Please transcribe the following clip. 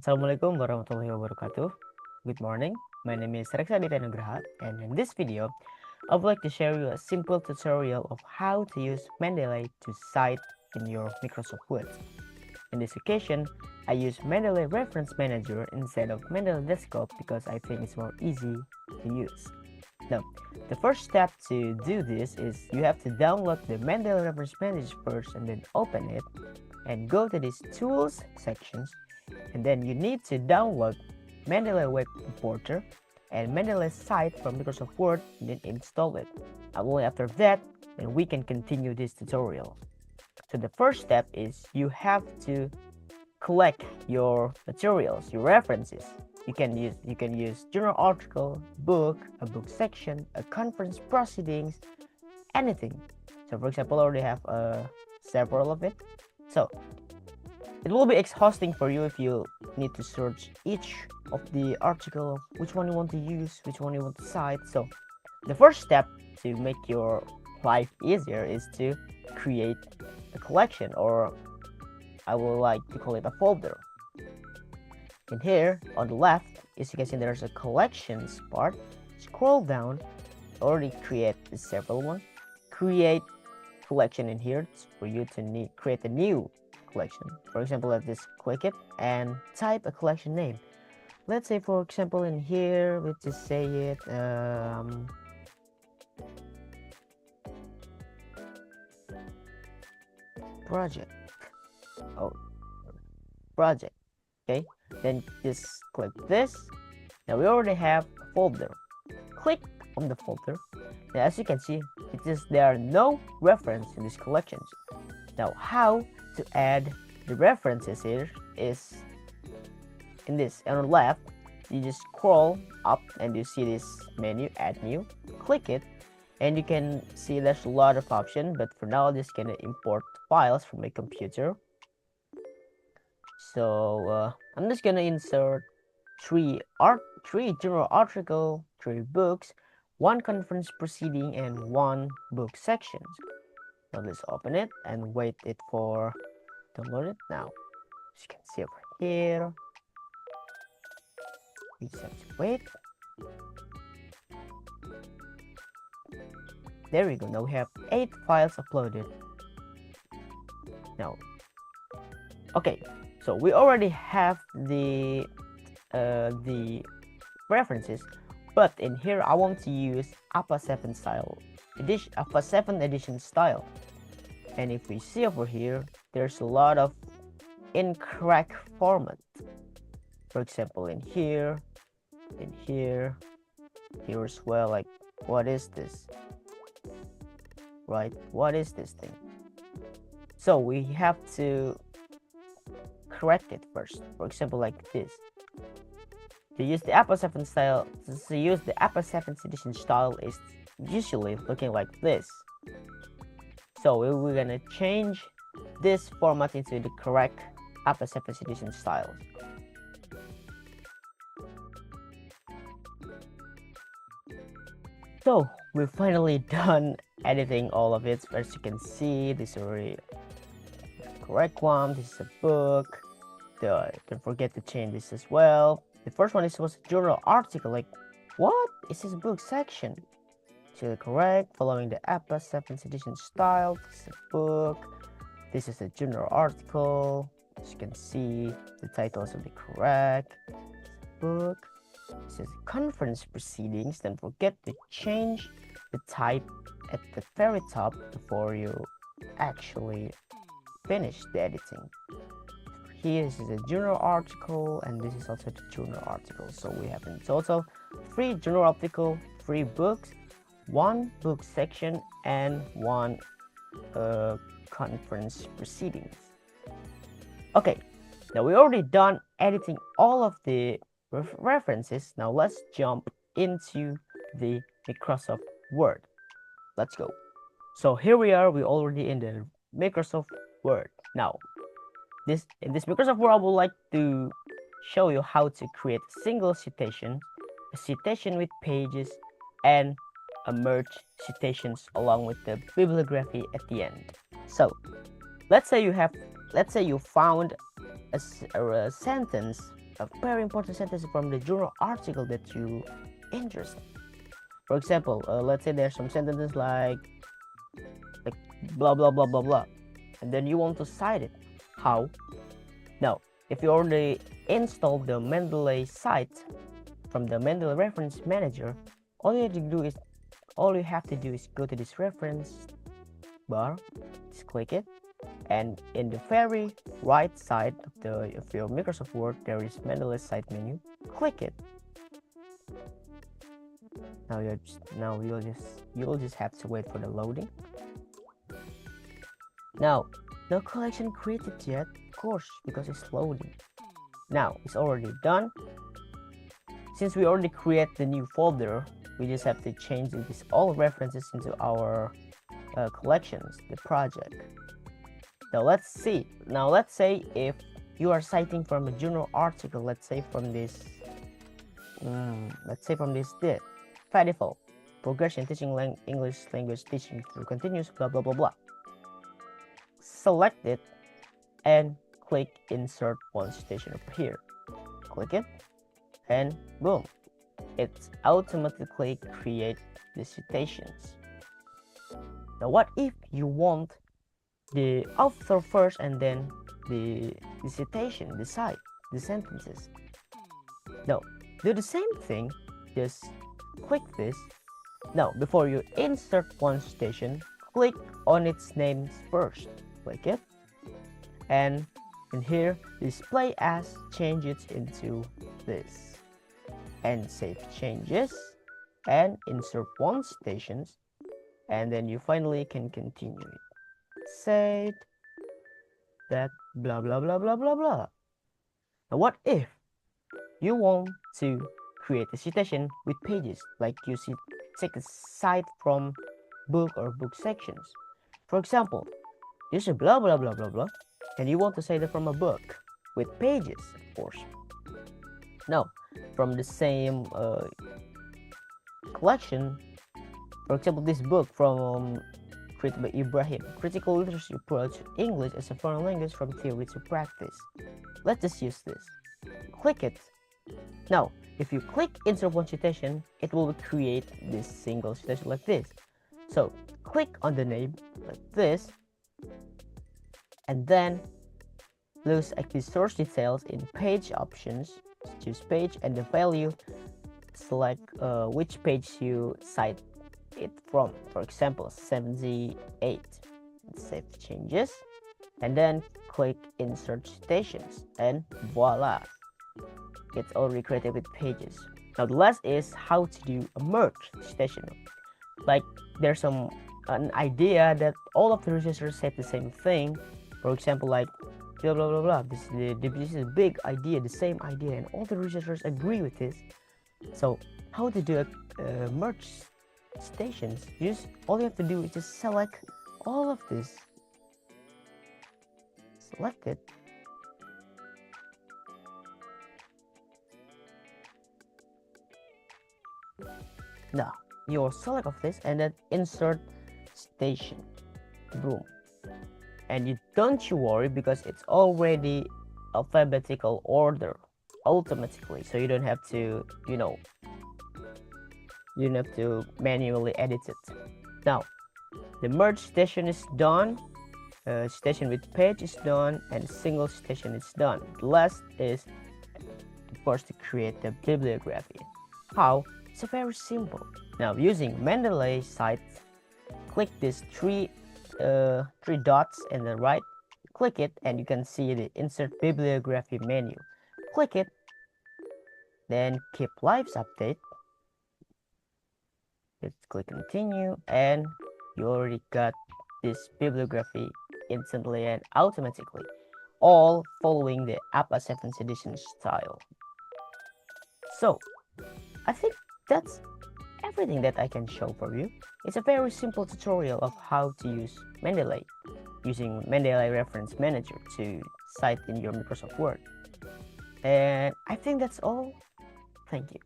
Assalamualaikum warahmatullahi wabarakatuh. Good morning. My name is Reksa Aditya Nugraha, and in this video, I would like to share you a simple tutorial of how to use Mendeley to cite in your Microsoft Word. In this occasion, I use Mendeley Reference Manager instead of Mendeley Desktop because I think it's more easy to use. Now, the first step to do this is you have to download the Mendeley Reference Manager first and then open it and go to this Tools sections, and then you need to download Mendeley Web Importer and Mendeley Cite from Microsoft Word and then install it. And only after that, then we can continue this tutorial. So the first step is you have to collect your materials, your references. You can use journal article, book, a book section, a conference proceedings, anything. So for example, I already have several of it. So it will be exhausting for you if you need to search each of the article, which one you want to use, which one you want to cite. So the first step to make your life easier is to create a collection, or I would like to call it a folder. And here on the left, as you can see, there's a collections part. Scroll down, already create several ones. Create collection in here for you to create a new collection. For example, let's just click it and type a collection name. Let's say, for example, in here, let's just say it project. Project. Okay, then just click this. Now we already have a folder. Click on the folder. Now as you can see, there are no reference in these collections. Now how to add the references here is in this. On the left, you just scroll up and you see this menu, add new. Click it and you can see there's a lot of options, but for now I'm just gonna import files from my computer. So I'm just gonna insert three journal article, 3 books, 1 conference proceeding, and 1 book section. Now let's open it and wait it for download it. Now as you can see over here, we just have to wait. There we go. Now we have 8 files uploaded. Now okay, so we already have the references, but in here I want to use APA 7 style edition, APA 7 edition style. And if we see over here, there's a lot of incorrect format. For example, in here as well, like what is this? Right? What is this thing? So we have to correct it first. For example, like this. To use the APA 7 style, to use the APA 7 edition style is usually looking like this. So we're gonna change this format into the correct APA 7 edition style. So we're finally done editing all of it. As you can see, this is already correct one. This is a book. Don't forget to change this as well. The first one was a journal article. Like, what is this book section? So correct, following the APA 7th edition style. This is a book. This is a journal article. As you can see, the titles will be correct. Book. This is conference proceedings. Don't forget to change the type at the very top before you actually finish the editing. Here, this is a journal article, and this is also the journal article. So we have in total 3 journal article, 3 books, 1 book section, and 1 conference proceedings. Okay, now we already done editing all of the references. Now let's jump into the Microsoft Word. Let's go. So here we are. We're already in the Microsoft Word. Now, in this Microsoft Word, I would like to show you how to create a single citation, a citation with pages, and a merge citations along with the bibliography at the end. So let's say you found a sentence a very important sentence from the journal article that you interest. For example, let's say there's some sentences like blah blah blah blah blah, and then you want to cite it. How? Now, if you already installed the Mendeley site from the Mendeley reference manager, all you have to do is go to this reference bar, just click it, and in the very right side of your Microsoft Word there is Mendeley site menu. Click it. Now you'll just have to wait for the loading. Now, no collection created yet, of course, because it's loading. Now it's already done. Since we already create the new folder, we just have to change this all references into our collections, the project. Now let's see. Now let's say if you are citing from a journal article, let's say from this Fedival, Progression Teaching English Language Teaching through Continuous blah blah blah blah. Select it and click insert one citation over here. Click it and boom, it's automatically create the citations. Now what if you want the author first and then the citation, the site, the sentences? Now do the same thing, just click this. Now before you insert one citation, click on its names first. Click it, and in here display as, change it into this, and save changes and insert one citations, and then you finally can continue it. Say that blah blah blah blah blah blah. Now what if you want to create a citation with pages, like you see take a site from book or book sections? For example, you say blah blah blah blah blah, and you want to say that from a book with pages, of course. Now, from the same collection, for example, this book from created by Ibrahim, Critical Literacy Approach to English as a Foreign Language from Theory to Practice. Let's just use this. Click it. Now, if you click insert one citation, it will create this single citation like this. So, click on the name like this, and then look at the source details in page options, choose page, and the value, select which page you cite it from. For example, 78. Save changes, and then click insert citations, and voila, it's already created with pages. Now the last is how to do a merge citation. Like there's an idea that all of the researchers said the same thing. For example, like blah blah blah blah. This is a big idea, the same idea, and all the researchers agree with this. So how to do a merge citations? All you have to do is just select all of this. Select it. Now you select of this and then insert citation. Boom. And you don't worry because it's already alphabetical order automatically, so you don't have to manually edit it. Now the merge citation is done, citation with page is done, and single citation is done. The last is of course to create the bibliography. How? It's very simple. Now using Mendeley site, click these three dots in the right, click it, and you can see the insert bibliography menu. Click it, then keep lives update. Let's click continue, and you already got this bibliography instantly and automatically, all following the APA 7th edition style. So I think that's everything that I can show for you. It's a very simple tutorial of how to use Mendeley using Mendeley Reference Manager to cite in your Microsoft Word. And I think that's all. Thank you.